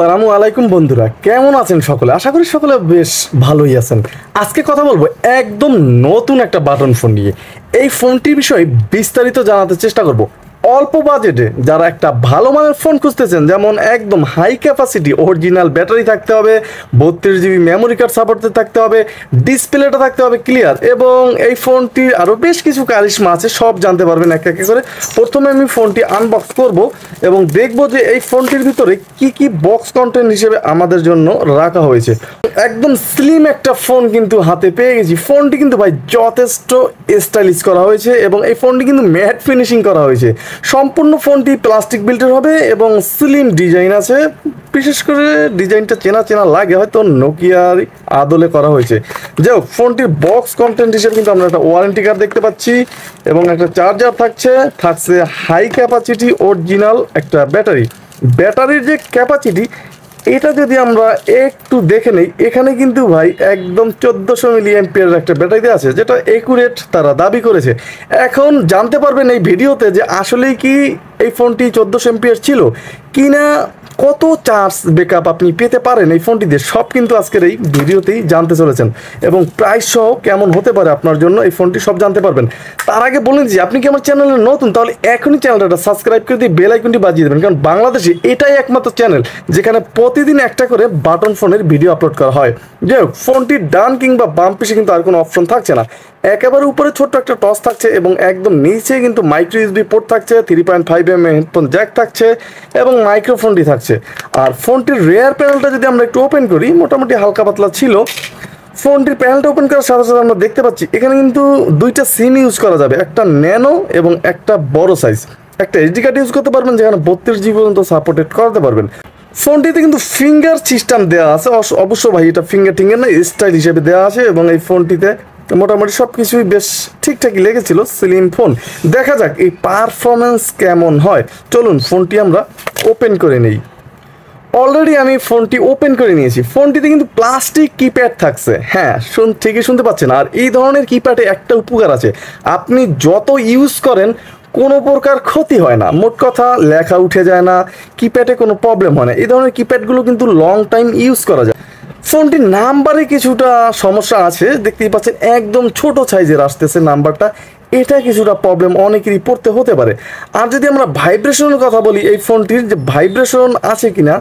আসসালামু আলাইকুম বন্ধুরা, কেমন আছেন সকলে? আশা করি সকলে বেশ ভালোই আছেন। আজকে কথা বলবো একদম নতুন একটা বাটন ফোন নিয়ে। এই ফোনটির বিষয়ে বিস্তারিত জানাতে চেষ্টা করব। অল্প বাজেটে যারা একটা ভালো মানের ফোন খুঁজতেছেন, যেমন একদম হাই ক্যাপাসিটি অরিজিনাল ব্যাটারি থাকতে হবে, 32 GB মেমোরি কার্ড সাপোর্ট থাকতে হবে, ডিসপ্লেটা থাকতে হবে ক্লিয়ার, এবং এই ফোনটির আরও বেশ কিছু কারিশমা আছে, সব জানতে পারবেন এক এক করে। প্রথমে আমি ফোনটি আনবক্স করব এবং দেখব যে এই ফোনটির ভিতরে কি কি বক্স কন্টেন্ট হিসেবে আমাদের জন্য রাখা হয়েছে। একদম স্লিম একটা ফোন কিন্তু হাতে পেয়ে গেছি। ফোনটি কিন্তু ভাই যথেষ্ট স্টাইলিশ করা হয়েছে এবং এই ফোনটি কিন্তু ম্যাট ফিনিশিং করা হয়েছে। সম্পূর্ণ ফোনটি প্লাস্টিক বিল্টের হবে এবং স্লিম ডিজাইন আছে। বিশেষ করে ডিজাইনটা চেনা চেনা লাগে, হয়তো নোকিয়ার আদলে করা হয়েছে। যাই হোক, ফোনটির বক্স কন্টেন্ট হিসেবে কিন্তু আমরা একটা ওয়ারেন্টি কার্ড দেখতে পাচ্ছি এবং একটা চার্জার থাকছে হাই ক্যাপাসিটি অরিজিনাল একটা ব্যাটারির যে ক্যাপাসিটি, এটা যদি আমরা একটু দেখে নেই, এখানে কিন্তু ভাই একদম 1400 mAh একটা ব্যাটারি আছে, যেটা একুরেট তারা দাবি করেছে। এখন জানতে পারবেন এই ভিডিওতে যে আসলেই কি এই ফোনটি 1400 mAh ছিল কিনা, কত চার্জ ব্যাকআপ আপনি পেতে পারেন এই ফোনটি দিয়ে, সব কিন্তু আজকের এই ভিডিওতেই জানতে চলেছেন। এবং প্রাইস সহ কেমন হতে পারে আপনার জন্য এই ফোনটি সব জানতে পারবেন। তার আগে বলে দিচ্ছি, আপনি কি আমার চ্যানেলে নতুন, তাহলে এখনই চ্যানেলটা সাবস্ক্রাইব করে দিয়ে বেল আইকনটি বাজিয়ে দেবেন, কারণ বাংলাদেশে এটাই একমাত্র চ্যানেল যেখানে প্রতিদিন একটা করে বাটন ফোনের ভিডিও আপলোড করা হয়। যাই হোক, ফোনটির ডান কিংবা বাম পিছে কিন্তু আর কোনো অপশন থাকছে না। একেবারে উপরে ছোট্ট একটা টস থাকছে এবং একদম নিচে কিন্তু মাইক্রো ইউএসবি পোর্ট থাকছে, 3.5mm হেডফোন জ্যাক থাকছে এবং মাইক্রোফোনটি থাকছে। আর ফোনটির রেয়ার প্যানেলটা যদি আমরা একটু ওপেন করি, মোটামুটি হালকা পাতলা ছিল। ফোনটির প্যানেলটা ওপেন করার সাথে সাথে আমরা দেখতে পাচ্ছি এখানে কিন্তু দুইটা সিম ইউজ করা যাবে, একটা ন্যানো এবং একটা বড় সাইজ। একটা এইচডি কার্ড ইউজ করতে পারবেন, যেখানে 32 GB পর্যন্ত সাপোর্টেড করাতে পারবেন। ফোনটিতে কিন্তু ফিঙ্গার সিস্টেম দেওয়া আছে, অবশ্য ভাই এটা ফিঙ্গার না, স্টাইল হিসেবে দেওয়া আছে। এবং এই ফোনটিতে মোটামুটি সব কিছুই বেশ ঠিকঠাকই লেগেছিল। স্লিম ফোন, দেখা যাক এই পারফরমেন্স কেমন হয়। চলুন ফোনটি আমরা ওপেন করে নেই। অলরেডি আমি ফোনটি ওপেন করে নিয়েছি। ফোনটিতে কিন্তু প্লাস্টিক কিপ্যাড থাকছে, হ্যাঁ ঠিকই শুনতে পাচ্ছেন। আর এই ধরনের কিপ্যাডে একটা উপকার আছে, আপনি যত ইউজ করেন কোনো প্রকার ক্ষতি হয় না। মোট কথা, লেখা উঠে যায় না, কিপ্যাডে কোনো প্রবলেম হয় না। এই ধরনের কিপ্যাডগুলো কিন্তু লং টাইম ইউজ করা যায়। ফোনটির নাম্বারে কিছুটা সমস্যা আছে, দেখতেই পাচ্ছেন একদম ছোট সাইজের আসতেছে নাম্বারটা, এটা কিছুটা প্রবলেম অনেকেরই পড়তে হতে পারে। আর যদি আমরা ভাইব্রেশনের কথা বলি, এই ফোনটির যে ভাইব্রেশন আছে কিনা,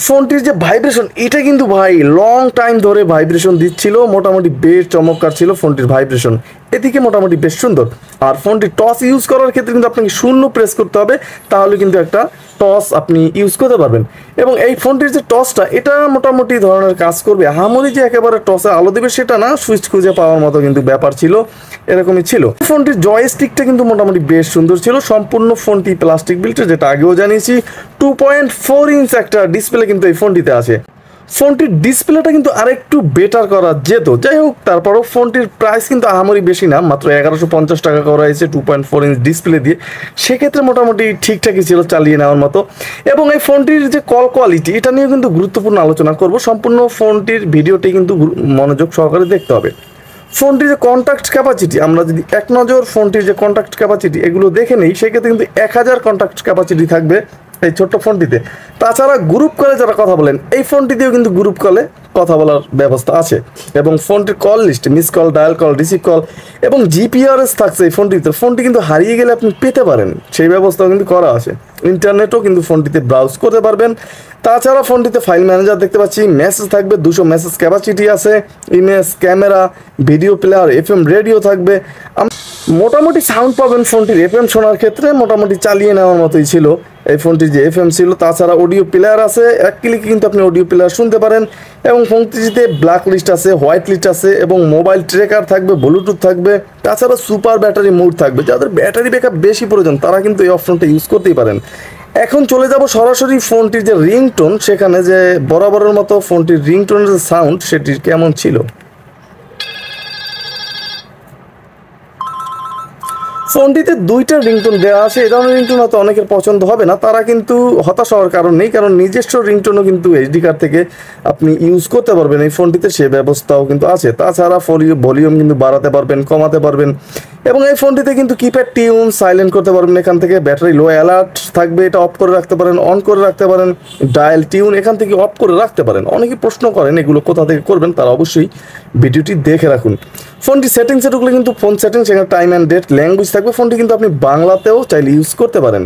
ফোনটির যে ভাইব্রেশন, এটা কিন্তু ভাই লং টাইম ধরে ভাইব্রেশন দিচ্ছিল, মোটামুটি বেশ চমৎকার ছিল ফোনটির ভাইব্রেশন, এদিকে মোটামুটি বেশ সুন্দর। আর ফোনটি টস ইউজ করার ক্ষেত্রে কিন্তু আপনাকে 0 প্রেস করতে হবে, তাহলে কিন্তু একটা টস আপনি ইউজ করতে পারবেন। এবং এই ফোনটির যে টসটা, এটা মোটামুটি ধরনের কাজ করবে। হামরি যে একেবারে টসে আলো দেবে সেটা না, সুইচ খুঁজে পাওয়ার মতো কিন্তু ব্যাপার ছিল, এরকমই ছিল। ফোনটির জয়স্টিকটা কিন্তু মোটামুটি বেশ সুন্দর ছিল। সম্পূর্ণ ফোনটি প্লাস্টিক বিল্টের, যেটা আগেও জানিয়েছি। 2.4 ইঞ্চ একটা ডিসপ্লে কিন্তু এই ফোনটিতে আছে। ফোনটির ডিসপ্লেটা কিন্তু আরেকটু বেটার করা যেত। যাই হোক, তারপরও ফোনটির প্রাইস কিন্তু আহামরি বেশি না, মাত্র 1150 টাকা করা হয়েছে 2.4 ইঞ্চ ডিসপ্লে দিয়ে। সেক্ষেত্রে মোটামুটি ঠিকঠাকই ছিল, চালিয়ে নেওয়ার মতো। এবং এই ফোনটির যে কল কোয়ালিটি, এটা নিয়ে কিন্তু গুরুত্বপূর্ণ আলোচনা করব। সম্পূর্ণ ফোনটির ভিডিওটি কিন্তু মনোযোগ সহকারে দেখতে হবে। ফোনটির যে কন্ট্যাক্ট ক্যাপাসিটি, আমরা যদি এক নজর ফোনটির যে কন্ট্যাক্ট ক্যাপাসিটি এগুলো দেখে নেই, সেক্ষেত্রে কিন্তু 1000 কন্ট্যাক্ট ক্যাপাসিটি থাকবে এই ছোট্ট ফোনটিতে। তাছাড়া গ্রুপ কলে যারা কথা বলেন, এই ফোনটিতেও কিন্তু গ্রুপ কলে কথা বলার ব্যবস্থা আছে। এবং ফোনটির call list, miss call, dial call, receive call এবং জিপিআরএস থাকছে এই ফোনটিতে। ফোনটি কিন্তু হারিয়ে গেলে আপনি পেতে পারেন, সেই ব্যবস্থাও কিন্তু করা আছে। ইন্টারনেটও কিন্তু ফোনটিতে ব্রাউজ করতে পারবেন। তাছাড়া ফোনটিতে ফাইল ম্যানেজার দেখতে পাচ্ছি, মেসেজ থাকবে, 200 মেসেজ ক্যাপাসিটি আছে, image, camera, video player, FM radio থাকবে। মোটামুটি সাউন্ড পাবেন ফোনটির এফএম শোনার ক্ষেত্রে, মোটামুটি চালিয়ে নেওয়ার মতোই ছিল এই ফোনটির যে এফএম ছিল। তাছাড়া অডিও প্লেয়ার আছে, এক ক্লিকে কিন্তু আপনি অডিও প্লেয়ার শুনতে পারেন। এবং ফোনটিতে ব্ল্যাক লিস্ট আছে, হোয়াইট লিস্ট আছে এবং মোবাইল ট্রেকার থাকবে, ব্লুটুথ থাকবে। তাছাড়া সুপার ব্যাটারি মোড থাকবে, যাদের ব্যাটারি ব্যাকআপ বেশি প্রয়োজন তারা কিন্তু এই অপশনটা ইউজ করতেই পারেন। এখন চলে যাব সরাসরি ফোনটির যে রিংটোন, সেখানে যে বরাবরের মতো ফোনটির রিংটোনের যে সাউন্ড সেটির কেমন ছিল। ফোনটিতে দুইটা রিংটোন দেওয়া আছে। এই ধরনের রিংটোন হয়তো অনেকের পছন্দ হবে না, তারা কিন্তু হতাশ হওয়ার কারণ নেই, কারণ নিজস্ব রিংটোনও কিন্তু এইচডি কার্ড থেকে আপনি ইউজ করতে পারবেন এই ফোনটিতে, সে ব্যবস্থাও কিন্তু আছে। তাছাড়া ভলিউম কিন্তু বাড়াতে পারবেন, কমাতে পারবেন, এবং এই ফোনটিতে কিন্তু কিপ্যাড টিউন সাইলেন্ট করতে পারবেন এখান থেকে। ব্যাটারি লো অ্যালার্ট থাকবে, এটা অফ করে রাখতে পারেন, অন করে রাখতে পারেন। ডায়াল টিউন এখান থেকে অফ করে রাখতে পারেন। অনেকে প্রশ্ন করেন এগুলো কোথা থেকে করবেন, তারা অবশ্যই ভিডিওটি দেখে রাখুন। ফোনটি সেটিংস এগুলো কিন্তু ফোন সেটিংস, এখানে টাইম অ্যান্ড ডেট, ল্যাঙ্গুয়েজ থাকবে। ফোনটি কিন্তু আপনি বাংলাতেও চাইলে ইউজ করতে পারেন,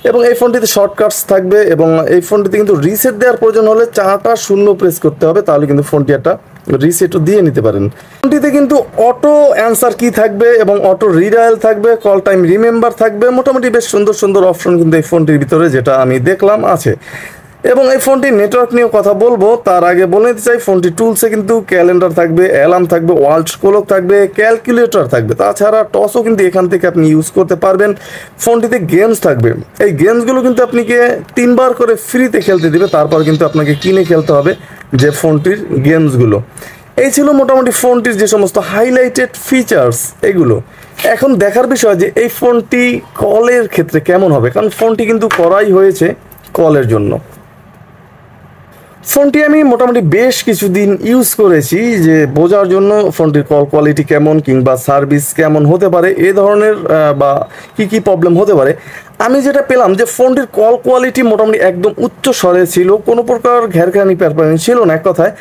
এবং এই ফোনটিতে শর্টকাটস থাকবে, এবং এই ফোনটিতে কিন্তু রিসেট দেওয়ার প্রয়োজন হলে 4টা 0 প্রেস করতে হবে, তাহলে কিন্তু ফোনটি একটা রিসেটও দিয়ে নিতে পারেন। ফোনটিতে কিন্তু অটো অ্যান্সার কি থাকবে এবং অটো রিডায়াল থাকবে, কল টাইম রিমেম্বার থাকবে। মোটামুটি বেশ সুন্দর সুন্দর অপশন কিন্তু এই ফোনটির ভিতরে, যেটা আমি দেখলাম, আছে। এবং এই ফোনটির নেটওয়ার্ক নিয়েও কথা বলবো, তার আগে বলে দিতে চাই ফোনটি টুলসে কিন্তু ক্যালেন্ডার থাকবে, অ্যালার্ম থাকবে, ওয়াল ক্লক থাকবে, ক্যালকুলেটর থাকবে। তাছাড়া টসও কিন্তু এখান থেকে আপনি ইউজ করতে পারবেন। ফোনটিতে গেমস থাকবে, এই গেমসগুলো কিন্তু আপনাকে 3বার করে ফ্রিতে খেলতে দিবে, তারপর কিন্তু আপনাকে কিনে খেলতে হবে যে ফোনটির গেমসগুলো। এই ছিল মোটামুটি ফোনটির যে সমস্ত হাইলাইটেড ফিচার্স এগুলো। এখন দেখার বিষয় যে এই ফোনটি কলের ক্ষেত্রে কেমন হবে, কারণ ফোনটি কিন্তু করাই হয়েছে কলের জন্য। ফোনটি আমি মোটামুটি বেশ কিছুদিন ইউজ করেছি, যে বোঝার জন্য ফোনটির কল কোয়ালিটি কেমন কিংবা সার্ভিস কেমন হতে পারে, এ ধরনের বা কি প্রবলেম হতে পারে। আমি যেটা পেলাম যে ফোনটির কল কোয়ালিটি মোটামুটি একদম উচ্চ স্বরে ছিল, কোনো প্রকার ঘেরঘেরানি প্যারপানি ছিল না। এক কথায়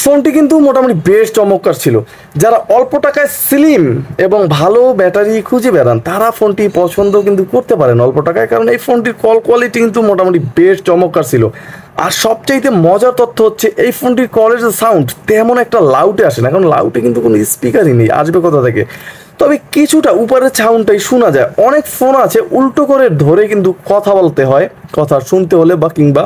ফোনটি কিন্তু মোটামুটি বেশ চমৎকার ছিল। যারা অল্প টাকায় স্লিম এবং ভালো ব্যাটারি খুঁজে বেড়ান, তারা ফোনটি পছন্দ কিন্তু করতে পারেন অল্প টাকায়, কারণ এই ফোনটির কল কোয়ালিটি কিন্তু মোটামুটি বেশ চমৎকার ছিল। আর সবচাইতে মজার তথ্য হচ্ছে এই ফোনটির কলের যে সাউন্ড তেমন একটা লাউডে আসে না, কারণ লাউডে কিন্তু কোনো স্পিকারই নেই, আসবে কোথা থেকে। তবে কিছুটা উপরের সাউন্ডটাই শোনা যায়। অনেক ফোন আছে উল্টো করে ধরে কিন্তু কথা বলতে হয়, কথা শুনতে হলে বা কিংবা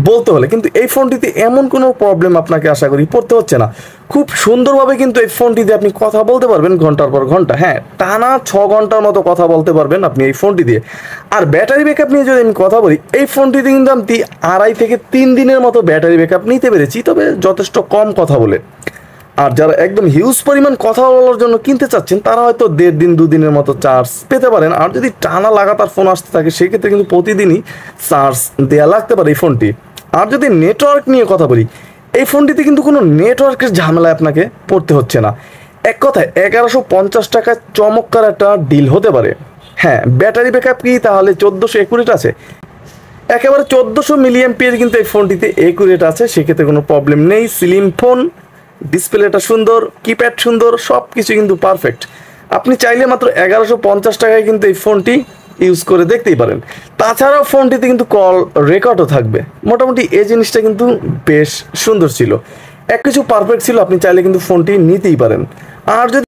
বলতে হলে, কিন্তু এই ফোনটিতে এমন কোনো প্রবলেম আপনাকে আশা করি পড়তে হচ্ছে না। খুব সুন্দরভাবে কিন্তু এই ফোনটিতে আপনি কথা বলতে পারবেন ঘন্টার পর ঘন্টা, হ্যাঁ টানা 6 ঘন্টার মতো কথা বলতে পারবেন আপনি এই ফোনটি দিয়ে। আর ব্যাটারি ব্যাকআপ নিয়ে যদি আমি কথা বলি, এই ফোনটিতে কিন্তু আমি 2.5 থেকে 3 দিনের মতো ব্যাটারি ব্যাকআপ নিতে পেরেছি, তবে যথেষ্ট কম কথা বলে। আর যারা একদম হিউজ পরিমাণ কথা বলার জন্য কিনতে চাচ্ছেন, তারা হয়তো 1.5 দিন 2 দিনের মতো চার্জ পেতে পারেন। আর যদি টানা লাগাতার ফোন আসতে থাকে, সেক্ষেত্রে কিন্তু প্রতিদিনই চার্জ দেওয়া লাগতে পারে এই ফোনটি। আর যদি নেটওয়ার্ক নিয়ে কথা বলি, এই ফোনটিতে কিন্তু কোনো নেটওয়ার্কের ঝামেলায় আপনাকে পড়তে হচ্ছে না। এক কথায় 1150 টাকায় চমৎকার একটা ডিল হতে পারে। হ্যাঁ, ব্যাটারি ব্যাকআপ কি তাহলে 1400 অ্যাকুরেট আছে? একেবারে 1400 মিলিঅ্যাম্পিয়ার কিন্তু এই ফোনটিতে অ্যাকুরেট আছে, সেক্ষেত্রে কোনো প্রবলেম নেই। স্লিম ফোন, ডিসপ্লেটা সুন্দর, কিপ্যাড সুন্দর, সব কিছু কিন্তু পারফেক্ট। আপনি চাইলে মাত্র 1150 টাকায় কিন্তু এই ফোনটি ইউজ করে দেখতেই পারেন। তাছাড়াও ফোনটিতে কিন্তু কল রেকর্ডও থাকবে। মোটামুটি এই জিনিসটা কিন্তু বেশ সুন্দর ছিল, এক কিছু পারফেক্ট ছিল। আপনি চাইলে কিন্তু ফোনটি নিতেই পারেন। আর যদি